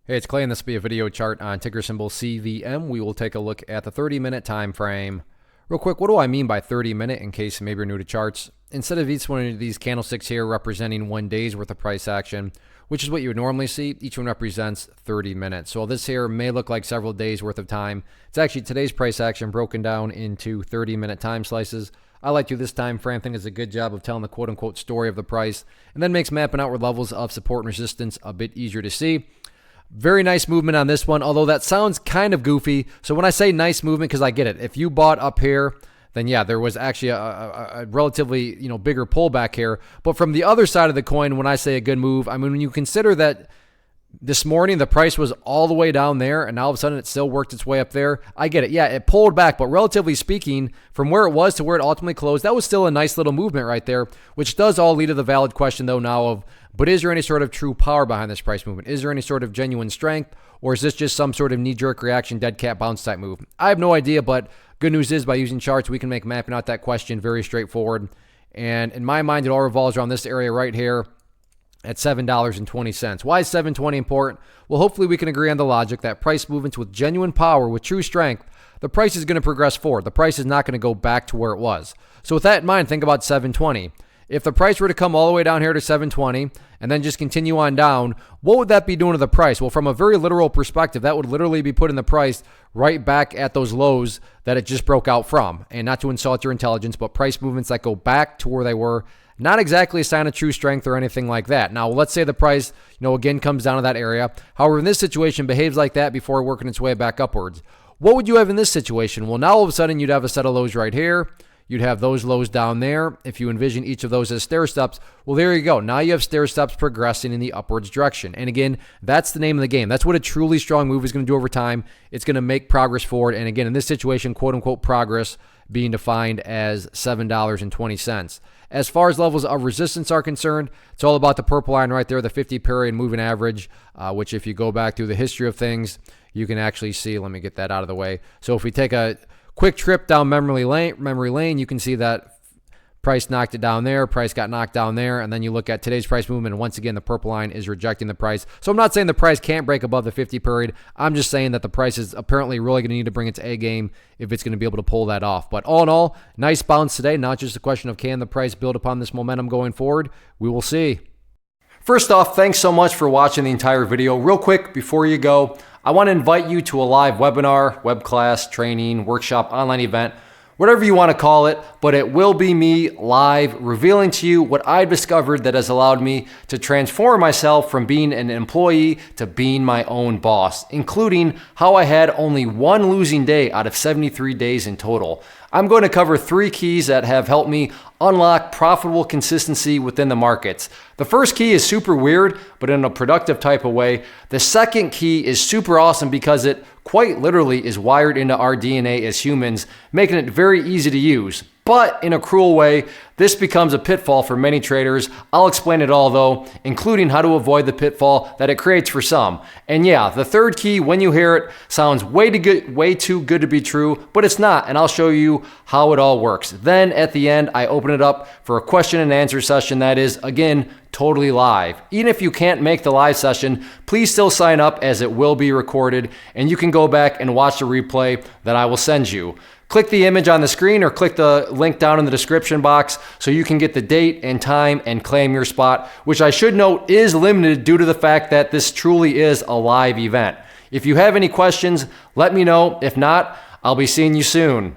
Hey, it's Clay, and this will be a video chart on ticker symbol CVM. We will take a look at the 30-minute time frame. Real quick, what do I mean by 30-minute in case maybe you're new to charts? Instead of each one of these candlesticks here representing 1 day's worth of price action, which is what you would normally see, each one represents 30 minutes. So this here may look like several days worth of time. It's actually today's price action broken down into 30-minute time slices. I like to this time frame. I think it's a good job of telling the quote-unquote story of the price, and then makes mapping outward levels of support and resistance a bit easier to see. Very nice movement on this one, although that sounds kind of goofy. So when I say nice movement, because I get it. If you bought up here, then yeah, there was actually a relatively bigger pullback here. But from the other side of the coin, when I say a good move, I mean when you consider that this morning the price was all the way down there and all of a sudden it still worked its way up there. I get it. Yeah, it pulled back, but relatively speaking, from where it was to where it ultimately closed, that was still a nice little movement right there, which does all lead to the valid question though now of, but is there any sort of true power behind this price movement? Is there any sort of genuine strength, or is this just some sort of knee-jerk reaction, dead cat bounce type move? I have no idea, but good news is by using charts, we can make mapping out that question very straightforward. And in my mind, it all revolves around this area right here at $7.20. Why is $7.20 important? Well, hopefully we can agree on the logic that price movements with genuine power, with true strength, the price is going to progress forward. The price is not going to go back to where it was. So with that in mind, think about $7.20. If the price were to come all the way down here to $7.20 and then just continue on down, what would that be doing to the price? Well, from a very literal perspective, that would literally be putting the price right back at those lows that it just broke out from. And not to insult your intelligence, but price movements that go back to where they were, not exactly a sign of true strength or anything like that. Now, let's say the price, again comes down to that area. However, in this situation, behaves like that before working its way back upwards. What would you have in this situation? Well, now all of a sudden you'd have a set of lows right here. You'd have those lows down there. If you envision each of those as stair steps, well, there you go. Now you have stair steps progressing in the upwards direction. And again, that's the name of the game. That's what a truly strong move is going to do over time. It's going to make progress forward. And again, in this situation, quote unquote progress being defined as $7.20. As far as levels of resistance are concerned, it's all about the purple line right there, the 50-period moving average, which if you go back through the history of things, you can actually see. Let me get that out of the way. So if we take a quick trip down memory lane, you can see that price knocked it down there, price got knocked down there, and then you look at today's price movement, and once again, the purple line is rejecting the price. So I'm not saying the price can't break above the 50 period. I'm just saying that the price is apparently really going to need to bring its A game if it's going to be able to pull that off. But all in all, nice bounce today. Not just a question of can the price build upon this momentum going forward. We will see. First off, thanks so much for watching the entire video. Real quick, before you go, I want to invite you to a live webinar, web class, training, workshop, online event, whatever you want to call it, but it will be me live revealing to you what I've discovered that has allowed me to transform myself from being an employee to being my own boss, including how I had only one losing day out of 73 days in total. I'm going to cover 3 keys that have helped me unlock profitable consistency within the markets. The first key is super weird, but in a productive type of way. The second key is super awesome because it quite literally is wired into our DNA as humans, making it very easy to use. But in a cruel way, this becomes a pitfall for many traders. I'll explain it all though, including how to avoid the pitfall that it creates for some. And yeah, the third key, when you hear it, sounds way too good to be true, but it's not, and I'll show you how it all works. Then at the end, I open it up for a question and answer session that is, again, totally live. Even if you can't make the live session, please still sign up as it will be recorded, and you can go back and watch the replay that I will send you. Click the image on the screen or click the link down in the description box so you can get the date and time and claim your spot, which I should note is limited due to the fact that this truly is a live event. If you have any questions, let me know. If not, I'll be seeing you soon.